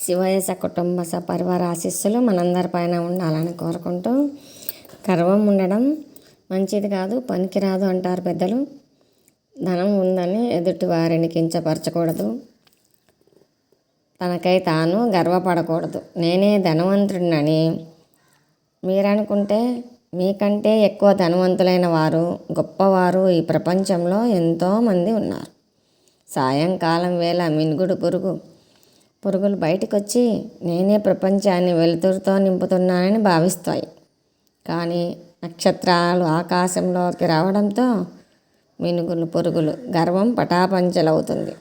శివయ్య సకుటుంబ సపరివార ఆశీస్సులు మనందరిపైన ఉండాలని కోరుకుంటూ, గర్వం ఉండడం మంచిది కాదు, పనికిరాదు అంటారు పెద్దలు. ధనం ఉందని ఎదుటి వారిని కించపరచకూడదు. తనకై తాను గర్వపడకూడదు. నేనే ధనవంతుడినని మీరనుకుంటే మీకంటే ఎక్కువ ధనవంతులైన వారు, గొప్పవారు ఈ ప్రపంచంలో ఎంతోమంది ఉన్నారు. సాయంకాలం వేళ మినుగుడు పురుగులు బయటకు వచ్చి నేనే ప్రపంచాన్ని వెలుతురుతో నింపుతున్నానని భావిస్తాయి. కానీ నక్షత్రాలు ఆకాశంలోకి రావడంతో పురుగులు గర్వం పటాపంచలవుతుంది.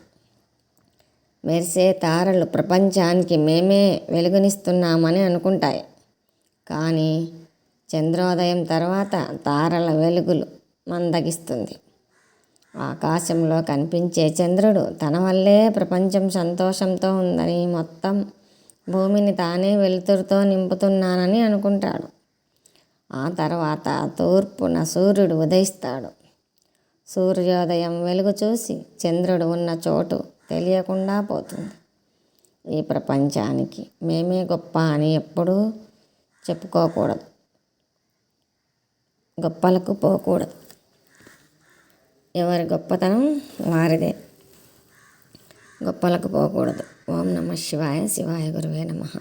మెరిసే తారలు ప్రపంచానికి మేమే వెలుగునిస్తున్నామని అనుకుంటాయి. కానీ చంద్రోదయం తర్వాత తారల వెలుగులు మందగిస్తుంది. ఆకాశంలో కనిపించే చంద్రుడు తన వల్లే ప్రపంచం సంతోషంతో ఉందని, మొత్తం భూమిని తానే వెలుతురుతో నింపుతున్నానని అనుకుంటాడు. ఆ తర్వాత తూర్పున సూర్యుడు ఉదయిస్తాడు. సూర్యోదయం వెలుగు చూసి చంద్రుడు ఉన్న చోటు తెలియకుండా పోతుంది. ఈ ప్రపంచానికి మేమే గొప్ప అని ఎప్పుడూ చెప్పుకోకూడదు. గొప్పలకు పోకూడదు. ఎవరి గొప్పతనం వారిదే. గొప్పలకు పోకూడదు. ఓం నమః శివాయ. శివాయ గురువే నమః.